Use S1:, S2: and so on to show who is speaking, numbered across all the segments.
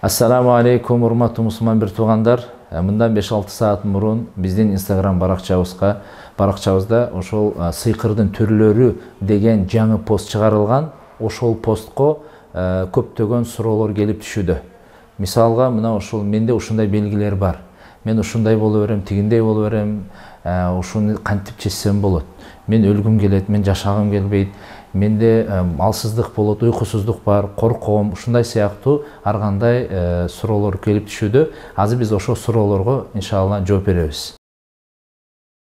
S1: Ассаламу алейкум, урматтуу мусулман бир туугандар. Мындан 5-6 саат мурун биздин Instagram баракчабызда ошол сыйкырдын түрлөрү деген жаңы пост чыгарылган. Ошол постко көптөгөн суроолор келип түшүүдө. Мисалга, мына ошол менде ушундай белгилер бар. Мен ушундай боло берем, тигиндей боло берем, ушуну кантип чечсем болот. Мен өлгүм келет, мен жашагым келбейт. Менде алсыздык болот, уйкусуздук бар, корком, ушундай сыяктуу ар кандай суроолор келип түшүүдө. Азыр биз ошол суроолорго иншалла жооп беребиз.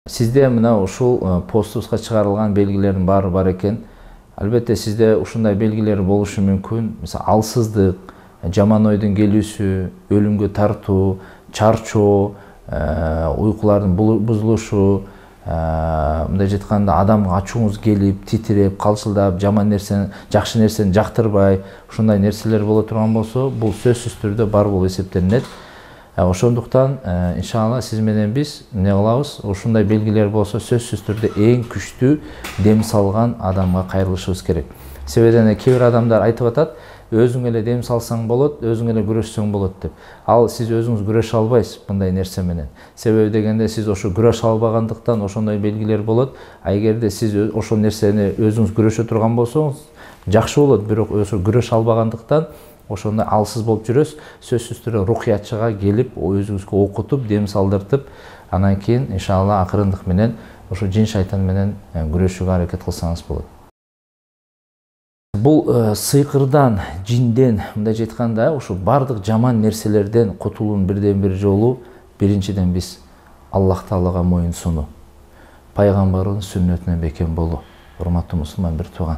S1: Сизде мына ушул постубузга чыгарылган белгилердин баары бар экен. Албетте сизде ушундай белгилер болушу мүмкүн. Мисалы, алсыздык, жаман ойдун келүүсү, өлүмгө тартуу, чарчоо, уйкулардын бузулушу, мындай жетканда адамга ачууңуз келип, титиреп, калчылдап, жаман нерсени, жакшы нерсени жактырбай, ушундай нерселер боло турган болсо, бул сөзсүз түрдө бар болуп эсептелинет. Ошондуктан иншалла сиз менен биз эмне кылабыз? Ушундай белгилер болсо, сөзсүз түрдө эң күчтүү дем салган адамга кайрылышыбыз керек. Себебинен кээ бир адамдар айтып атат, өзүң эле дем салсаң болот, өзүң эле күрөшсөң болот деп. Ал сиз өзүңүз күрөшө албайсыз мындай нерсе менен. Себеби дегенде сиз ошо күрөшө албагандыктан ошондой белгилер болот. А эгерде сиз ошол нерсени өзүңүз күрөшө турган болсоңуз, жакшы болот, бирок ошо күрөшө албагандыктан ошондой алсыз болуп жүрөсүз. Сөзсүз түрдө рухиятчыга келип, өзүңүзгө окутуп, дем салдыртып, анан кийин иншалла акырындык менен ошо жин шайтан менен күрөшүүгө аракет кылсаңыз болот. Бул сыйкырдан, жинден, мындай айтканда, ушу бардык жаман нерселерден кутулуунун бирден бир жолу биринчиден биз Аллах Таалага моюн суну, пайгамбардын сүннөтүнө бекем болуу. Урматтуу мусулман бир тууган.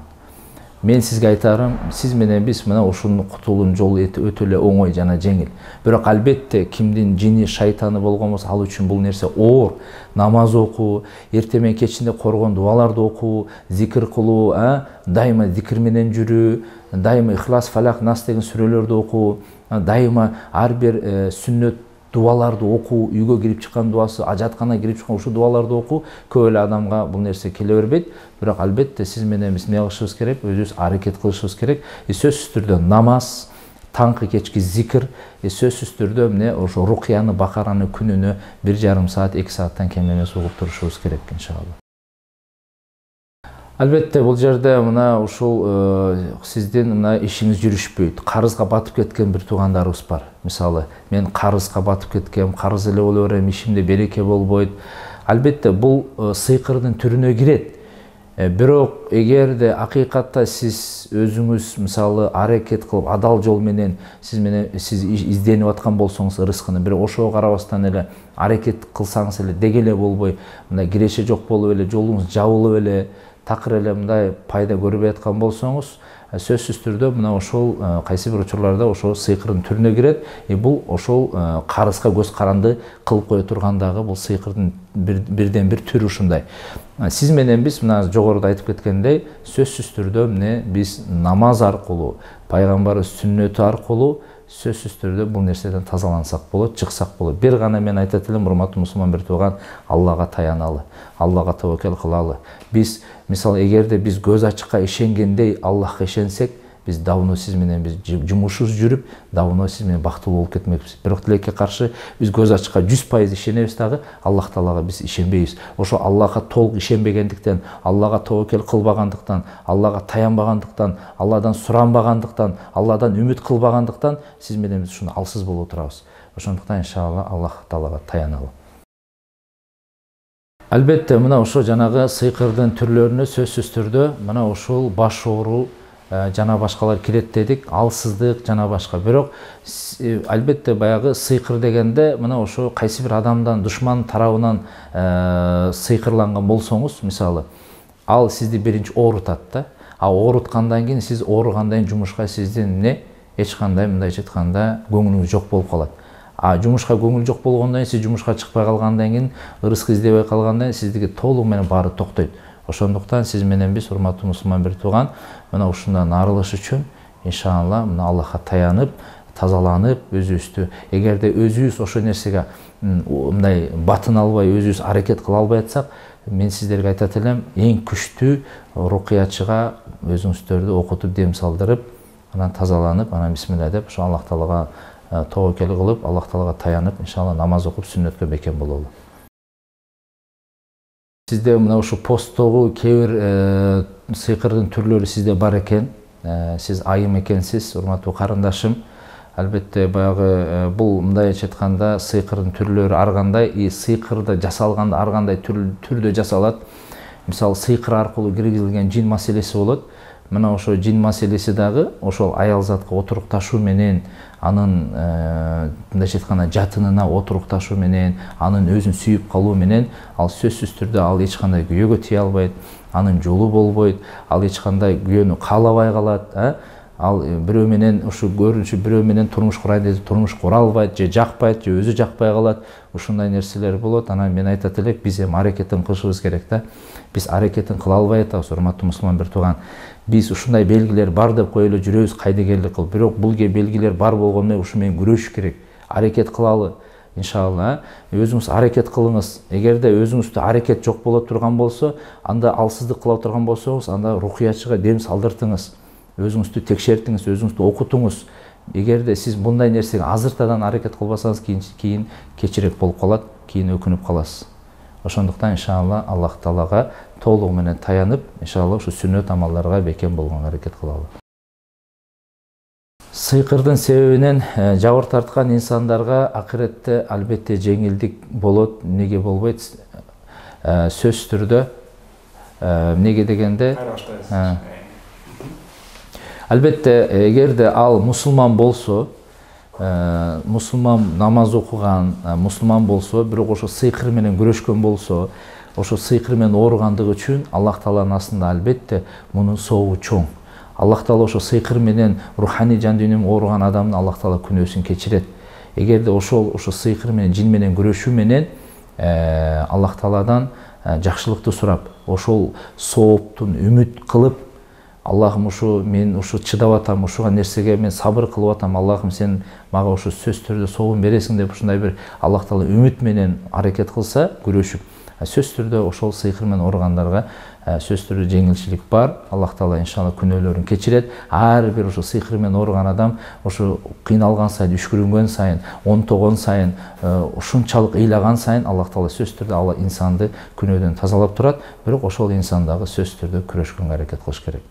S1: Мен сизге айтарым, сиз менен биз мына ушунун кутулуунун жолу өтө эле оңой жана жеңил. Бирок албетте кимдин жини, шайтаны болгон болсо, ал үчүн бул нерсе оор. Намаз окуу, эртең менен кечинде коргон дуаларды окуу, зикир кылуу, дайыма зикир менен жүрүү, дайыма Ихлас, Фалак, Нас деген сүрөлөрдү окуу, дайыма ар бир сүннөт дуаларды окуу, үйгө кирип чыккан дуасы, ажатканага кирип чыккан ушу дуаларды окуу, көп эле адамга бул нерсе келе бербейт. Бирок албетте сиз менен биз эмне кылышыбыз керек? Өзүбүз аракет кылышыбыз керек. Сөзсүз түрдө намаз, таңкы кечки зикир, сөзсүз түрдө эмне ошо рукияны, бакараны күнүнө 1,5 саат, 2 сааттан кем эмес угуп турушубуз керек иншалла. Албетте бул жерде мына ушул сиздин мына ишиңиз жүрүшпөйт, карызга батып кеткен бир туугандарыбыз бар. Мисалы, мен карызга батып кеткем, карыз эле боло берем, ишимде береке болбойт. Албетте бул сыйкырдын түрүнө кирет. Бирок эгерде акыйкатта сиз өзүңүз мисалы аракет кылып, адал жол менен сиз изденип аткан болсоңуз ырыскыны, бирок ошого карабастан эле аракет кылсаңыз эле деги эле болбой, мындай киреше жок болуп эле, жолуңуз жабылып эле, такыр эле мындай пайда көрбөй аткан болсоңуз, сөзсүз түрдө мына ошол кайсы бир учурларда ошол сыйкырдын түрүнө кирет. Бул ошол карызга көз каранды кылып кое тургандагы бул сыйкырдын бирден бир түрү ушундай. Сиз менен биз мына жогоруда айтып кеткендей, сөзсүз түрдө эмне биз намаз аркылуу, пайгамбардын сүннөтү аркылуу сөзсүз түрдө бул нерседен тазалансак болот, чыксак болот. Бир гана мен айтат элем, урматтуу мусулман бир тууган, Аллага таяналы, Аллага табакел кылалы. Биз мисалы эгерде биз көз ачыкка ишенгендей Аллахка ишенсек, биз давно сиз менен биз жумушубуз жүрүп, давно сиз менен бактылуу болуп кетмекпиз. Бирок тилекке каршы биз көз ачыкка 100% ишенебиз дагы, Аллах Таалага биз ишенбейбиз. Ошо Аллахка толук ишенбегендиктен, Аллага табакел кылбагандыктан, Аллага таянбагандыктан, Алладан суранбагандыктан, Алладан үмүт кылбагандыктан сиз менен биз ушуну алсыз болуп турабыз. Ошондуктан иншалла Аллах Таалага таяналы. Албетте мына ошо жанагы сыйкырдын түрлөрүнө сөзсүз түрдө мына ушул баш оору жана башкалар кирет дедик, алсыздык жана башка. Бирок албетте баягы сыйкыр дегенде мына ошо кайсы бир адамдан, душман тарабынан сыйкырланган болсоңуз, мисалы, ал сизди биринчи оорутат да. А ооруткандан кийин сиз ооругандан кийин жумушка сиздин эмне эч кандай мындай айтканда көңүлүңүз жок болуп калат. А жумушка көңүл жок болгондон кийин, сиз жумушка чыкпай калгандан кийин, ырыскы издебей калгандан кийин сиздики толук менен баары токтойт. Ошондуктан сиз менен биз, урматтуу мусулман бир тууган, мына ушундан арылыш үчүн иншалла мына Аллахка таянып, тазаланып, өзүбүздү эгерде өзүбүз ошол нерсеге мындай батын албай, өзүбүз аракет кыла албай атсак, мен сиздерге айтат элем, эң күчтүү рукиячыга өзүңүздөрдү окутуп, дем салдырып, анан тазаланып, анан бисмилла деп ошо Аллах Таалага тобокел кылып, Аллах Таалага таянып, иншалла намаз окуп сүннөткө бекем бололу. Сизде мына ушу посттогу кээ бир сыйкырдын түрлөрү сизде бар экен. Сиз айым экенсиз, урматтуу карындашым. Албетте баягы бул мындайча айтканда сыйкырдын түрлөрү ар кандай, сыйкырды жасалганда ар кандай түрдө жасалат. Мисалы сыйкыр аркылуу киргизилген жин маселеси болот. Мына ошо жин маселеси дагы ошол аял затка отурукташуу менен, анын мындайча айтканда жатынына отурукташуу менен, анын өзүн сүйүп калуу менен, ал сөзсүз түрдө ал эч кандай күйөөгө тие албайт, анын жолу болбойт, ал эч кандай күйөөнү каалабай калат, ал бирөө менен ушу көрүнүшү бирөө менен турмуш курайын десе турмуш кура албайт, же жакпайт, же өзү жакпай калат. Ушундай нерселер болот. Анан мен айтат элек, биз эми аракетин кылышыбыз керек да. Биз аракетин кыла албай атабыз, урматтуу мусулман бир тууган. Биз ушундай белгилер бар деп коюп эле жүрөбүз, кайдыгерлик кылып. Бирок бул белгилер бар болгону менен ушу менен күрөшүш керек. Аракет кылалы. Иншалла, өзүңүз аракет кылыңыз. Эгерде өзүңүздө аракет жок боло турган болсо, анда алсыздык кыла турган болсоңуз, анда рухиятчыга дем салдыртыңыз. Өзүңүздү текшертиңиз, өзүңүздү окутуңуз. Эгерде сиз мындай нерсеге азыртадан аракет кылбасаңыз, кийин кечирээк болуп калат, кийин өкүнүп каласыз. Ошондуктан иншалла Аллах Таалага толугу менен таянып, иншалла ушу сүннөт амалдарга бекем болгонго аракет кылалы. Сыйкырдын себебинен жабыр тарткан инсандарга акыретте албетте жеңилдик болот. Эмнеге болбойт? Сөзсүз түрдө эмнеге дегенде албетте эгерде ал мусулман болсо, мусулман намаз окуган, мусулман болсо, бирок ошо сыйкыр менен күрөшкөн болсо, ошо сыйкыр менен ооругандыгы үчүн Аллах Тааланын астында албетте мунун сообу чоң. Аллах Таала ошо сыйкыр менен руханий жан дүйнөм ооруган адамдын Аллах Таала күнөөсүн кечирет. Эгерде ошо сыйкыр менен жин менен күрөшүү менен Аллах Тааладан жакшылыкты сурап, ошол сооптун үмүт кылып, Аллахым ушу мен ушу чыдап атам, ушуга нерсеге мен сабыр кылып атам, Аллахым сен мага ушу сөз түрдө сообун бересиң деп ушундай бир Аллах Таала үмүт менен аракет кылса, күрөшүп, сөз түрдө ошол сыйкыр менен ооругандарга сөз түрдө жеңилчилик бар. Аллах Таала иншалла күнөөлөрүн кечирет. Ар бир ушу сыйкыр менен ооруган адам ушу кыйналган сайын, үшкүрүнгөн сайын, онтогон сайын, ушунчалык ыйлаган сайын Аллах Таала сөз түрдө ал инсанды күнөөдөн тазалап турат. Бирок ошол инсан дагы сөз түрдө күрөшкөнгө аракет кылыш керек.